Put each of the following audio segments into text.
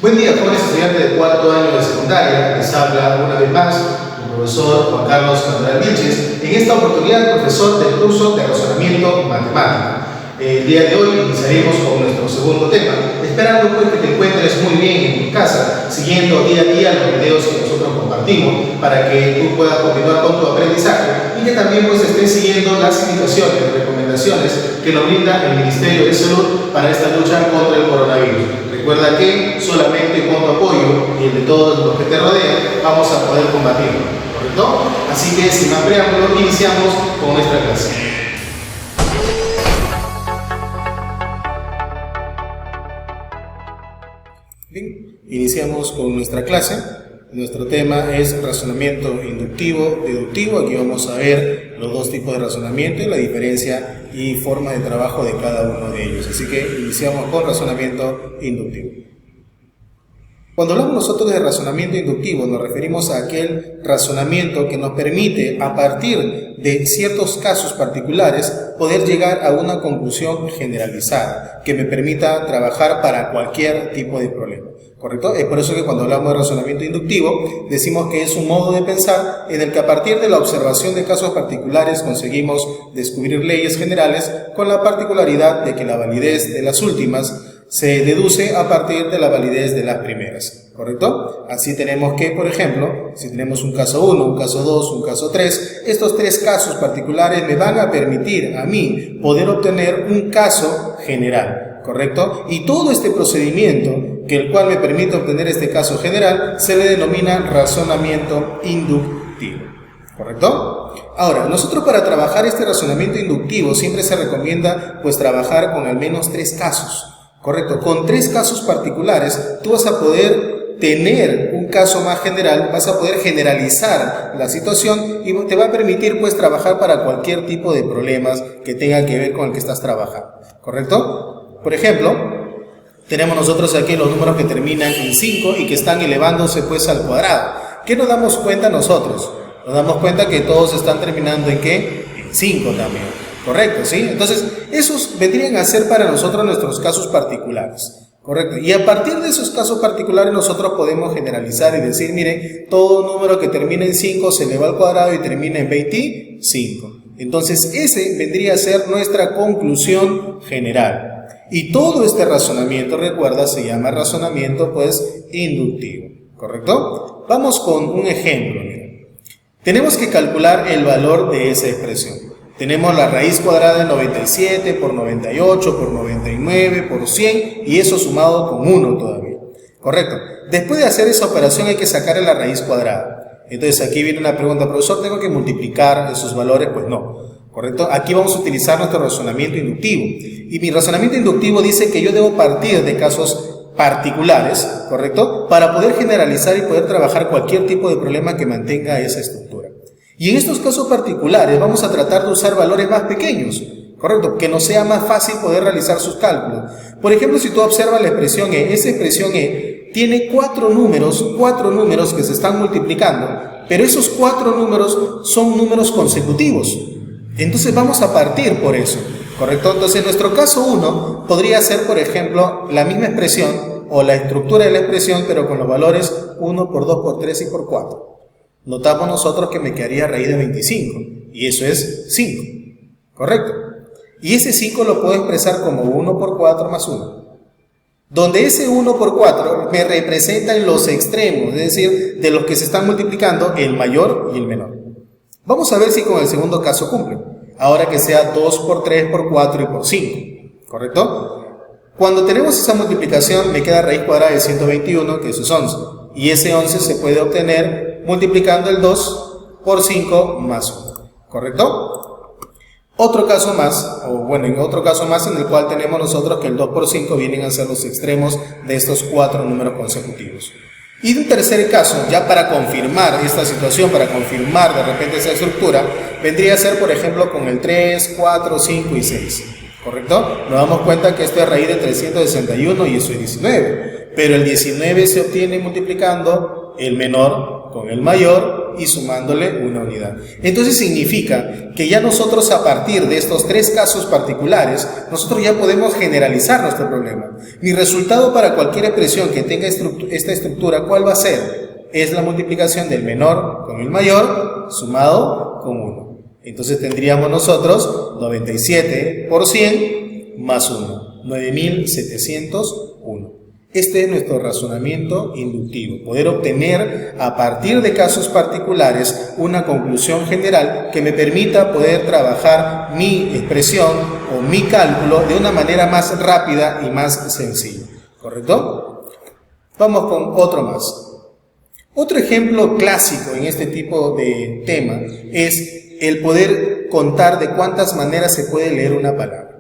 Buen día, jóvenes estudiantes de cuarto año de secundaria. Les habla una vez más el profesor Juan Carlos Cantoral Vilches. En esta oportunidad, profesor del curso de razonamiento matemático. El día de hoy iniciaremos con nuestro segundo tema, esperando pues que te encuentres muy bien en tu casa, siguiendo día a día los videos que nosotros compartimos para que tú puedas continuar con tu aprendizaje y que también pues estés siguiendo las indicaciones, recomendaciones que nos brinda el Ministerio de Salud para esta lucha contra el coronavirus. Recuerda que solamente con tu apoyo y el de todos los que te rodean vamos a poder combatirlo, ¿correcto? Así que sin más preámbulo, iniciamos con nuestra clase. Bien, iniciamos con nuestra clase. Nuestro tema es razonamiento inductivo, deductivo. Aquí vamos a ver los dos tipos de razonamiento y la diferencia y forma de trabajo de cada uno de ellos. Así que iniciamos con razonamiento inductivo. Cuando hablamos nosotros de razonamiento inductivo, nos referimos a aquel razonamiento que nos permite, a partir de ciertos casos particulares, poder llegar a una conclusión generalizada, que me permita trabajar para cualquier tipo de problema. ¿Correcto? Es por eso que cuando hablamos de razonamiento inductivo, decimos que es un modo de pensar en el que a partir de la observación de casos particulares conseguimos descubrir leyes generales, con la particularidad de que la validez de las últimas se deduce a partir de la validez de las primeras, ¿correcto? Así tenemos que, por ejemplo, si tenemos un caso 1, un caso 2, un caso 3, estos tres casos particulares me van a permitir a mí poder obtener un caso general, ¿correcto? Y todo este procedimiento, que el cual me permite obtener este caso general, se le denomina razonamiento inductivo, ¿correcto? Ahora, nosotros para trabajar este razonamiento inductivo siempre se recomienda pues trabajar con al menos tres casos. Correcto, con tres casos particulares tú vas a poder tener un caso más general, vas a poder generalizar la situación y te va a permitir pues trabajar para cualquier tipo de problemas que tenga que ver con el que estás trabajando, ¿correcto? Por ejemplo, tenemos nosotros aquí los números que terminan en 5 y que están elevándose pues al cuadrado. ¿Qué nos damos cuenta nosotros? Nos damos cuenta que todos están terminando en ¿qué? En 5 también. Correcto, ¿sí? Entonces, esos vendrían a ser para nosotros nuestros casos particulares. Correcto. Y a partir de esos casos particulares nosotros podemos generalizar y decir, mire, todo número que termina en 5 se eleva al cuadrado y termina en 25. Entonces, ese vendría a ser nuestra conclusión general. Y todo este razonamiento, recuerda, se llama razonamiento, pues, inductivo. ¿Correcto? Vamos con un ejemplo, mire. Tenemos que calcular el valor de esa expresión. Tenemos la raíz cuadrada de 97 por 98 por 99 por 100 y eso sumado con 1 todavía. Correcto. Después de hacer esa operación hay que sacarle la raíz cuadrada. Entonces aquí viene una pregunta, profesor, ¿tengo que multiplicar esos valores? Pues no. ¿Correcto? Aquí vamos a utilizar nuestro razonamiento inductivo. Y mi razonamiento inductivo dice que yo debo partir de casos particulares, ¿correcto? Para poder generalizar y poder trabajar cualquier tipo de problema que mantenga esa estructura. Y en estos casos particulares vamos a tratar de usar valores más pequeños, ¿correcto? Que nos sea más fácil poder realizar sus cálculos. Por ejemplo, si tú observas la expresión E, esa expresión E tiene cuatro números que se están multiplicando, pero esos 4 números son números consecutivos. Entonces vamos a partir por eso, ¿correcto? Entonces nuestro caso 1 podría ser, por ejemplo, la misma expresión o la estructura de la expresión, pero con los valores 1 por 2 por 3 y por 4. Notamos nosotros que me quedaría raíz de 25, y eso es 5, ¿correcto? Y ese 5 lo puedo expresar como 1 por 4 más 1, donde ese 1 por 4 me representa en los extremos, es decir, de los que se están multiplicando, el mayor y el menor. Vamos a ver si con el segundo caso cumple, ahora que sea 2 por 3 por 4 y por 5, ¿correcto? Cuando tenemos esa multiplicación me queda raíz cuadrada de 121, que eso es 11, y ese 11 se puede obtener multiplicando el 2 por 5 más 1, ¿correcto? Otro caso más, en otro caso más en el cual tenemos nosotros que el 2 por 5 vienen a ser los extremos de estos 4 números consecutivos. Y un tercer caso, ya para confirmar esta situación, para confirmar de repente esa estructura, vendría a ser, por ejemplo, con el 3, 4, 5 y 6, ¿correcto? Nos damos cuenta que esto es raíz de 361 y eso es 19, pero el 19 se obtiene multiplicando el menor con el mayor y sumándole una unidad. Entonces significa que ya nosotros, a partir de estos tres casos particulares, nosotros ya podemos generalizar nuestro problema. Mi resultado para cualquier expresión que tenga esta estructura, ¿cuál va a ser? Es la multiplicación del menor con el mayor sumado con 1. Entonces tendríamos nosotros 97 por 100 más 1, 9701. Este es nuestro razonamiento inductivo, poder obtener a partir de casos particulares una conclusión general que me permita poder trabajar mi expresión o mi cálculo de una manera más rápida y más sencilla, ¿correcto? Vamos con otro más. Otro ejemplo clásico en este tipo de tema es el poder contar de cuántas maneras se puede leer una palabra.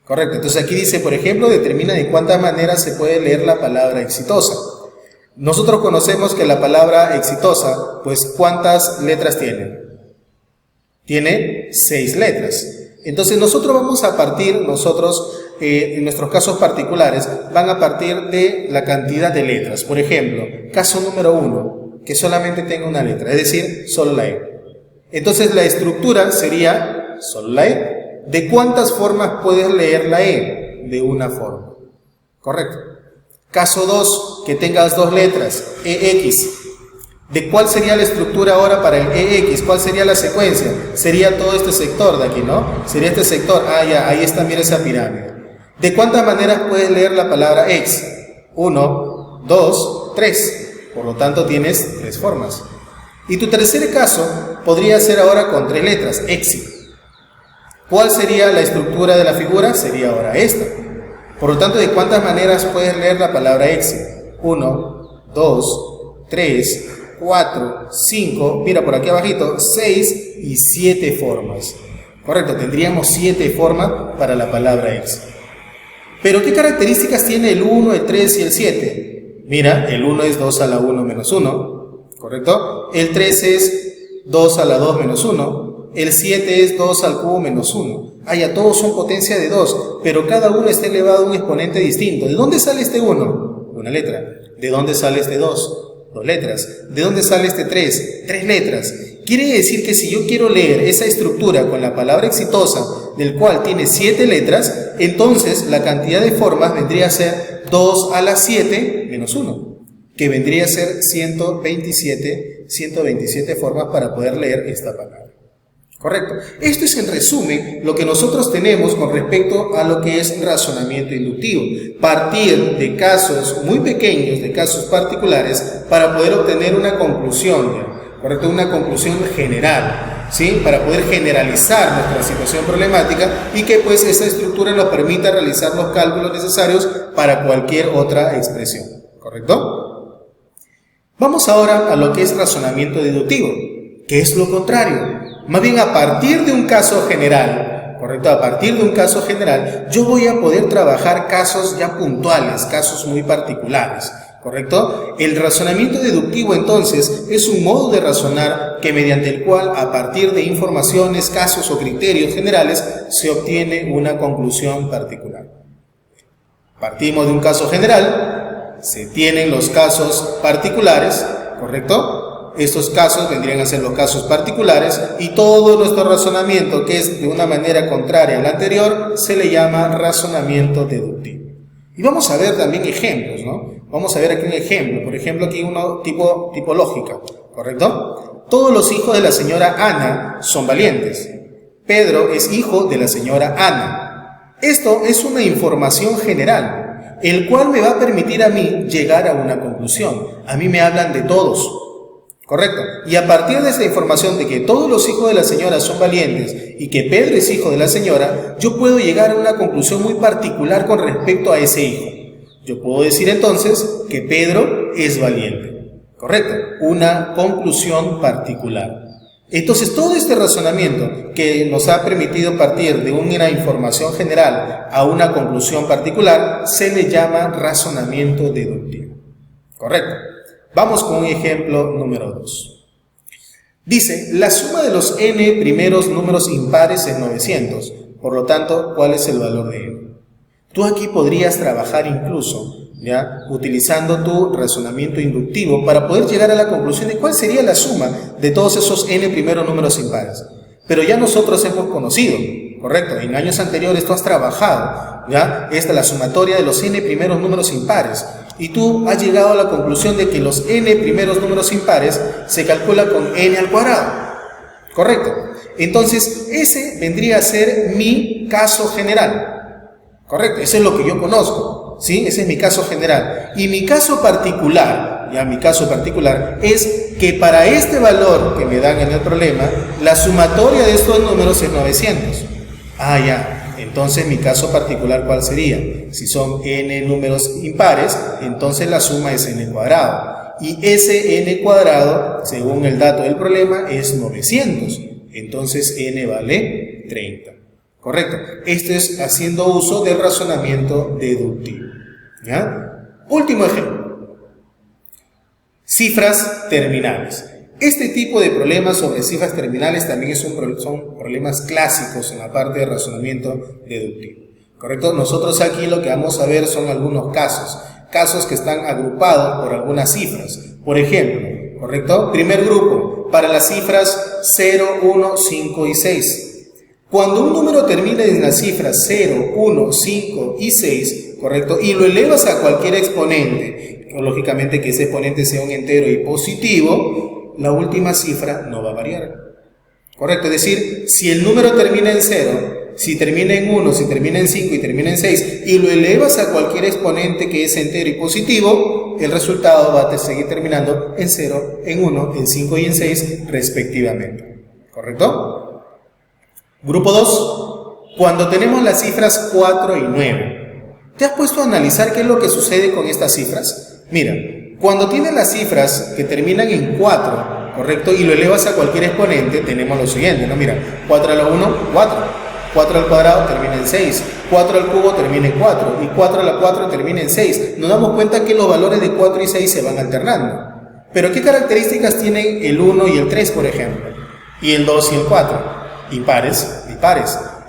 Correcto, entonces aquí dice, por ejemplo, determina de cuántas maneras se puede leer la palabra exitosa. Nosotros conocemos que la palabra exitosa, pues, ¿cuántas letras tiene? Tiene 6 letras. Entonces nosotros vamos a partir, en nuestros casos particulares, van a partir de la cantidad de letras. Por ejemplo, caso número 1, que solamente tenga una letra, es decir, solo la E. Entonces la estructura sería solo la E. ¿De cuántas formas puedes leer la E? De una forma. Correcto. Caso 2, que tengas 2 letras, EX. ¿De cuál sería la estructura ahora para el EX? ¿Cuál sería la secuencia? Sería todo este sector de aquí, ¿no? Sería este sector. Ah, ya, ahí está, mira esa pirámide. ¿De cuántas maneras puedes leer la palabra X? 1, 2, 3. Por lo tanto, tienes 3 formas. Y tu tercer caso podría ser ahora con 3 letras, EXI. ¿Cuál sería la estructura de la figura? Sería ahora esta. Por lo tanto, ¿de cuántas maneras puedes leer la palabra EXI? 1, 2, 3, 4, 5, mira por aquí abajito, 6 y 7 formas. Correcto, tendríamos 7 formas para la palabra EXI. Pero ¿qué características tiene el 1, el 3 y el 7? Mira, el 1 es 2 a la 1 menos 1, ¿correcto? El 3 es 2 a la 2 menos 1. El 7 es 2 al cubo menos 1. Ah, ya todos son potencia de 2, pero cada uno está elevado a un exponente distinto. ¿De dónde sale este 1? Una letra. ¿De dónde sale este 2? 2 letras. ¿De dónde sale este 3? 3 letras. Quiere decir que si yo quiero leer esa estructura con la palabra exitosa, del cual tiene 7 letras, entonces la cantidad de formas vendría a ser 2 a la 7 menos 1, que vendría a ser 127 formas para poder leer esta palabra. Correcto. Esto es en resumen lo que nosotros tenemos con respecto a lo que es razonamiento inductivo. Partir de casos muy pequeños, de casos particulares, para poder obtener una conclusión, correcto, una conclusión general, ¿sí? Para poder generalizar nuestra situación problemática y que pues esa estructura nos permita realizar los cálculos necesarios para cualquier otra expresión. ¿Correcto? Vamos ahora a lo que es razonamiento deductivo, que es lo contrario. Más bien, a partir de un caso general, ¿correcto? A partir de un caso general, yo voy a poder trabajar casos ya puntuales, casos muy particulares, ¿correcto? El razonamiento deductivo, entonces, es un modo de razonar que mediante el cual, a partir de informaciones, casos o criterios generales, se obtiene una conclusión particular. Partimos de un caso general, se tienen los casos particulares, ¿correcto? Estos casos vendrían a ser los casos particulares y todo nuestro razonamiento, que es de una manera contraria al anterior, se le llama razonamiento deductivo. Y vamos a ver también ejemplos, ¿no? Vamos a ver aquí un ejemplo. Por ejemplo, aquí uno tipo lógica, ¿correcto? Todos los hijos de la señora Ana son valientes. Pedro es hijo de la señora Ana. Esto es una información general, el cual me va a permitir a mí llegar a una conclusión. A mí me hablan de todos. Correcto. Y a partir de esa información de que todos los hijos de la señora son valientes y que Pedro es hijo de la señora, yo puedo llegar a una conclusión muy particular con respecto a ese hijo. Yo puedo decir entonces que Pedro es valiente. Correcto. Una conclusión particular. Entonces todo este razonamiento que nos ha permitido partir de una información general a una conclusión particular se le llama razonamiento deductivo. Correcto. Vamos con un ejemplo número 2. Dice, la suma de los n primeros números impares es 900. Por lo tanto, ¿cuál es el valor de n? Tú aquí podrías trabajar incluso ¿ya? Utilizando tu razonamiento inductivo para poder llegar a la conclusión de cuál sería la suma de todos esos n primeros números impares. Pero ya nosotros hemos conocido, correcto, en años anteriores tú has trabajado, ¿ya? Esta es la sumatoria de los n primeros números impares. Y tú has llegado a la conclusión de que los n primeros números impares se calcula con n al cuadrado. Correcto. Entonces, ese vendría a ser mi caso general. Correcto. Ese es lo que yo conozco. ¿Sí? Ese es mi caso general. Y mi caso particular, ya mi caso particular, es que para este valor que me dan en el problema, la sumatoria de estos números es 900. Ah, ya. Entonces, mi caso particular, ¿cuál sería? Si son n números impares, entonces la suma es n cuadrado. Y ese n cuadrado, según el dato del problema, es 900. Entonces, n vale 30. ¿Correcto? Esto es haciendo uso del razonamiento deductivo. ¿Ya? Último ejemplo. Cifras terminales. Este tipo de problemas sobre cifras terminales también son problemas clásicos en la parte de razonamiento deductivo. ¿Correcto? Nosotros aquí lo que vamos a ver son algunos casos que están agrupados por algunas cifras. Por ejemplo, ¿correcto? Primer grupo, para las cifras 0, 1, 5 y 6. Cuando un número termina en las cifras 0, 1, 5 y 6, ¿correcto? Y lo elevas a cualquier exponente, lógicamente que ese exponente sea un entero y positivo, la última cifra no va a variar. ¿Correcto? Es decir, si el número termina en 0, si termina en 1, si termina en 5 y termina en 6, y lo elevas a cualquier exponente que es entero y positivo, el resultado va a seguir terminando en 0, en 1, en 5 y en 6 respectivamente. ¿Correcto? Grupo 2. Cuando tenemos las cifras 4 y 9. ¿Te has puesto a analizar qué es lo que sucede con estas cifras? Mira, cuando tienes las cifras que terminan en 4, ¿correcto? Y lo elevas a cualquier exponente, tenemos lo siguiente, ¿no? Mira, 4 a la 1, 4. 4 al cuadrado termina en 6. 4 al cubo termina en 4. Y 4 a la 4 termina en 6. Nos damos cuenta que los valores de 4 y 6 se van alternando. Pero ¿qué características tienen el 1 y el 3, por ejemplo? Y el 2 y el 4. Impares.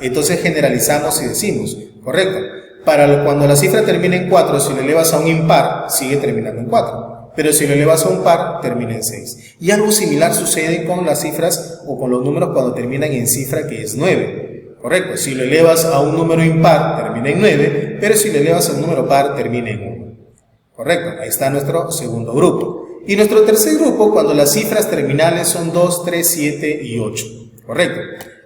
Entonces generalizamos y decimos, ¿correcto? Cuando la cifra termina en 4, si lo elevas a un impar, sigue terminando en 4. Pero si lo elevas a un par, termina en 6. Y algo similar sucede con las cifras o con los números cuando terminan en cifra que es 9. Correcto, si lo elevas a un número impar, termina en 9, pero si lo elevas a un número par, termina en 1. Correcto, ahí está nuestro segundo grupo. Y nuestro tercer grupo, cuando las cifras terminales son 2, 3, 7 y 8. Correcto.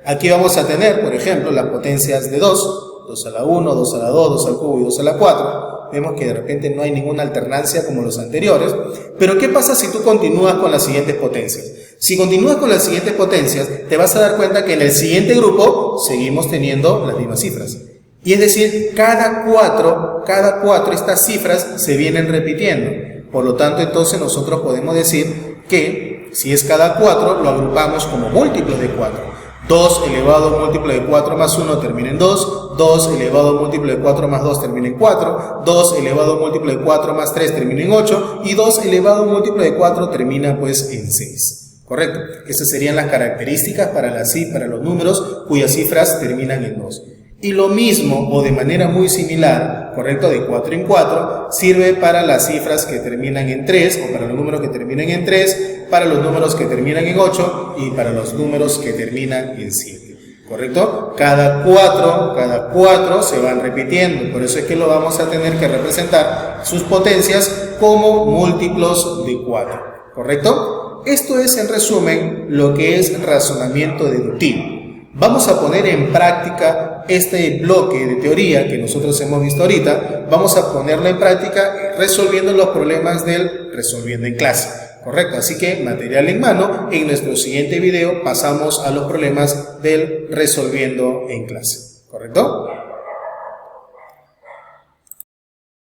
Aquí vamos a tener, por ejemplo, las potencias de 2. 2 a la 1, 2 a la 2, 2 al cubo y 2 a la 4. Vemos que de repente no hay ninguna alternancia como los anteriores. Pero ¿qué pasa si tú continúas con las siguientes potencias? Si continúas con las siguientes potencias, te vas a dar cuenta que en el siguiente grupo seguimos teniendo las mismas cifras. Y es decir, cada cuatro estas cifras se vienen repitiendo. Por lo tanto, entonces nosotros podemos decir que si es cada 4, lo agrupamos como múltiplos de 4. 2 elevado a múltiplo de 4 más 1 termina en 2, 2 elevado a múltiplo de 4 más 2 termina en 4, 2 elevado a múltiplo de 4 más 3 termina en 8 y 2 elevado a múltiplo de 4 termina pues en 6. ¿Correcto? Esas serían las características para los números cuyas cifras terminan en 2. Y lo mismo, o de manera muy similar, ¿correcto? De 4 en 4, sirve para las cifras que terminan en 3, o para los números que terminan en 3, para los números que terminan en 8, y para los números que terminan en 7. ¿Correcto? Cada cuatro se van repitiendo, por eso es que lo vamos a tener que representar sus potencias como múltiplos de 4. ¿Correcto? Esto es, en resumen, lo que es razonamiento deductivo. Vamos a poner en práctica este bloque de teoría que nosotros hemos visto ahorita, vamos a ponerlo en práctica resolviendo los problemas del resolviendo en clase, ¿correcto? Así que material en mano, en nuestro siguiente video pasamos a los problemas del resolviendo en clase, ¿correcto?